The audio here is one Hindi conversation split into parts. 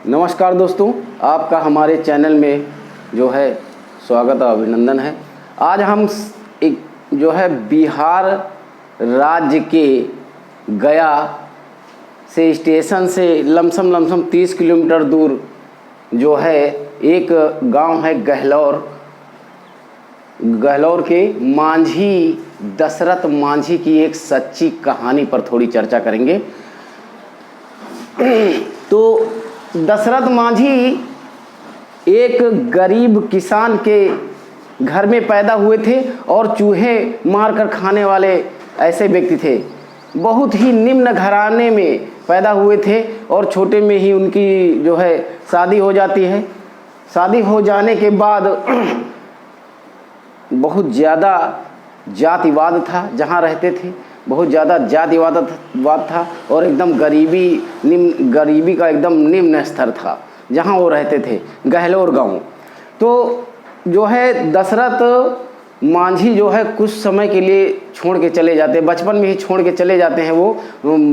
नमस्कार दोस्तों, आपका हमारे चैनल में जो है स्वागत और अभिनंदन है। आज हम एक जो है बिहार राज्य के गया से स्टेशन से लमसम 30 किलोमीटर दूर जो है एक गांव है गहलौर के मांझी दशरथ मांझी की एक सच्ची कहानी पर थोड़ी चर्चा करेंगे। तो दशरथ मांझी एक गरीब किसान के घर में पैदा हुए थे और चूहे मारकर खाने वाले ऐसे व्यक्ति थे। बहुत ही निम्न घराने में पैदा हुए थे और छोटे में ही उनकी जो है शादी हो जाती है। शादी हो जाने के बाद बहुत ज़्यादा जातिवाद था, जहाँ रहते थे बहुत ज़्यादा जातिवाद था और एकदम गरीबी का एकदम निम्न स्तर था जहाँ वो रहते थे, गहलौर गांव। तो जो है दशरथ मांझी जो है कुछ समय के लिए छोड़ के चले जाते हैं, बचपन में ही छोड़ के चले जाते हैं। वो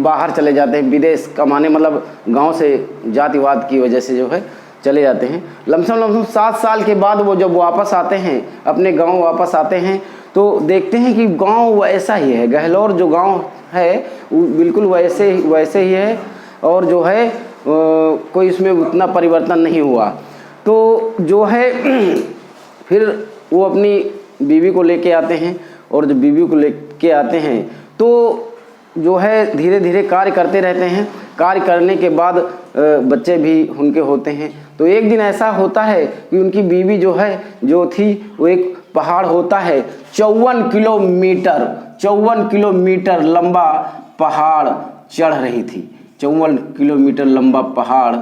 बाहर चले जाते हैं विदेश कमाने, मतलब गांव से जातिवाद की वजह से जो है चले जाते हैं। लमसम 7 साल के बाद वो जब वापस आते हैं, अपने गांव वापस आते हैं, तो देखते हैं कि गांव वैसा ही है। गहलौर जो गांव है वो बिल्कुल वैसे ही है और जो है कोई इसमें उतना परिवर्तन नहीं हुआ। तो जो है फिर वो अपनी बीवी को लेके आते हैं और जब बीवी को लेके आते हैं तो जो है धीरे धीरे कार्य करते रहते हैं। कार्य करने के बाद बच्चे भी उनके होते हैं। तो एक दिन ऐसा होता है कि उनकी बीवी जो थी वो एक पहाड़ होता है 54 किलोमीटर लंबा पहाड़ चढ़ रही थी। 54 किलोमीटर लंबा पहाड़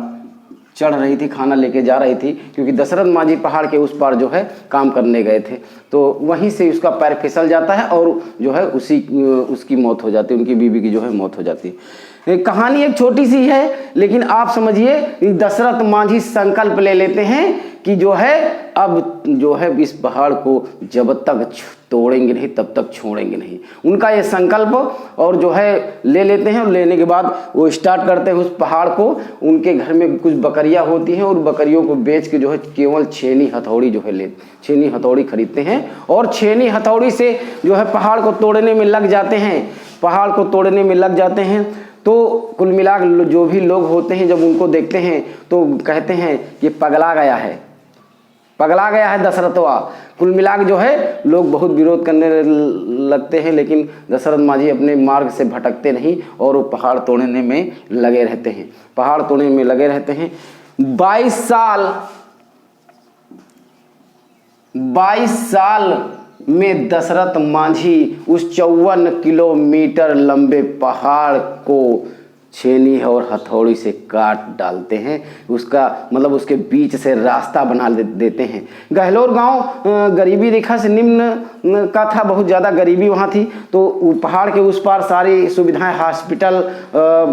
चढ़ रही थी, खाना लेके जा रही थी, क्योंकि दशरथ मांझी पहाड़ के उस पार जो है काम करने गए थे। तो वहीं से उसका पैर फिसल जाता है और जो है उसकी मौत हो जाती है, उनकी बीवी की जो है मौत हो जाती है। कहानी एक छोटी सी है, लेकिन आप समझिए दशरथ मांझी संकल्प ले लेते हैं कि जो है अब जो है इस पहाड़ को जब तक तोड़ेंगे नहीं तब तक छोड़ेंगे नहीं। उनका ये संकल्प और जो है ले लेते हैं और लेने के बाद वो स्टार्ट करते हैं उस पहाड़ को। उनके घर में कुछ बकरियां होती हैं और बकरियों को बेच के जो है केवल छेनी हथौड़ी खरीदते हैं और छेनी हथौड़ी से जो है पहाड़ को तोड़ने में लग जाते हैं। तो कुल मिला जो भी लोग होते हैं जब उनको देखते हैं तो कहते हैं कि पगला गया है दशरथवा। कुल मिला के जो है लोग बहुत विरोध करने लगते हैं, लेकिन दशरथ मांझी अपने मार्ग से भटकते नहीं और वो पहाड़ तोड़ने में लगे रहते हैं। 22 साल में दशरथ मांझी उस 54 किलोमीटर लंबे पहाड़ को छेनी और हथौड़ी से काट डालते हैं। उसके बीच से रास्ता बना देते हैं। गहलौर गांव गरीबी रेखा से निम्न का था, बहुत ज़्यादा गरीबी वहाँ थी। तो पहाड़ के उस पार सारी सुविधाएं, हॉस्पिटल,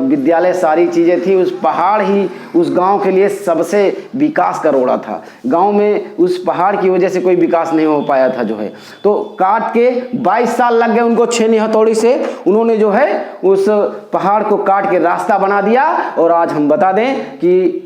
विद्यालय, सारी चीज़ें थी। उस पहाड़ ही उस गांव के लिए सबसे विकास का रोड़ा था। गांव में उस पहाड़ की वजह से कोई विकास नहीं हो पाया था जो है। तो काट के 22 साल लग गए उनको छेनी हथौड़ी से। उन्होंने जो है उस पहाड़ को काट के रास्ता बना दिया। और आज हम बता दें कि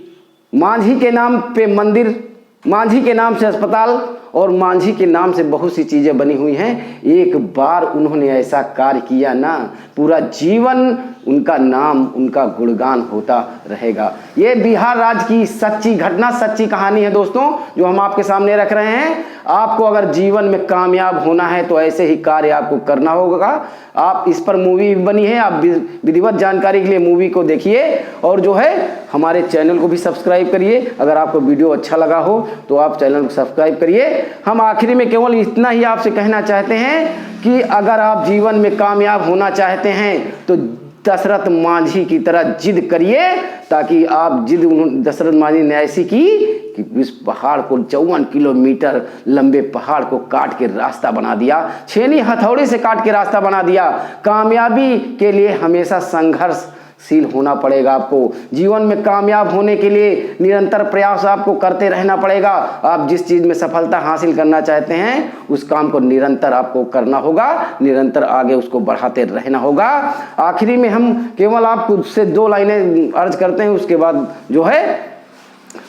मांझी के नाम पे मंदिर, मांझी के नाम से अस्पताल और मांझी के नाम से बहुत सी चीज़ें बनी हुई हैं। एक बार उन्होंने ऐसा कार्य किया ना, पूरा जीवन उनका नाम, उनका गुणगान होता रहेगा। ये बिहार राज्य की सच्ची घटना, सच्ची कहानी है दोस्तों, जो हम आपके सामने रख रहे हैं। आपको अगर जीवन में कामयाब होना है तो ऐसे ही कार्य आपको करना होगा। आप इस पर मूवी बनी है, आप विधिवत जानकारी के लिए मूवी को देखिए और जो है हमारे चैनल को भी सब्सक्राइब करिए। अगर आपको वीडियो अच्छा लगा हो तो आप चैनल को सब्सक्राइब करिए। हम आखिरी में केवल इतना ही आपसे कहना चाहते हैं कि अगर आप जीवन में कामयाब होना चाहते हैं तो दशरथ मांझी की तरह जिद करिए, ताकि आप जिद दशरथ मांझी ने ऐसी की कि इस पहाड़ को 54 किलोमीटर लंबे पहाड़ को काट के रास्ता बना दिया, छेनी हथौड़ी से काट के रास्ता बना दिया। कामयाबी के लिए हमेशा संघर्षशील होना पड़ेगा। आपको जीवन में कामयाब होने के लिए निरंतर प्रयास आपको करते रहना पड़ेगा। आप जिस चीज़ में सफलता हासिल करना चाहते हैं उस काम को निरंतर आपको करना होगा, निरंतर आगे उसको बढ़ाते रहना होगा। आखिरी में हम केवल आपको से 2 लाइनें अर्ज करते हैं, उसके बाद जो है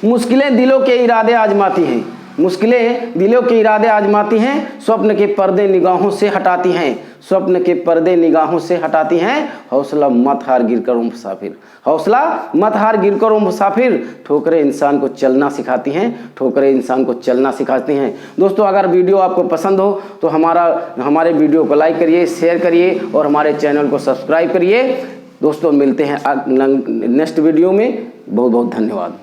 मुश्किलें दिलों के इरादे आजमाती हैं, मुश्किलें दिलों के इरादे आजमाती हैं, स्वप्न के पर्दे निगाहों से हटाती हैं, स्वप्न के पर्दे निगाहों से हटाती हैं। हौसला मत हार गिरकर ओ मुसाफिर, हौसला मत हार गिरकर ओ मुसाफिर, ठोकरें इंसान को चलना सिखाती हैं, ठोकरें इंसान को चलना सिखाती हैं। दोस्तों, अगर वीडियो आपको पसंद हो तो हमारे वीडियो को लाइक करिए, शेयर करिए और हमारे चैनल को सब्सक्राइब करिए। दोस्तों, मिलते हैं नेक्स्ट वीडियो में। बहुत बहुत धन्यवाद।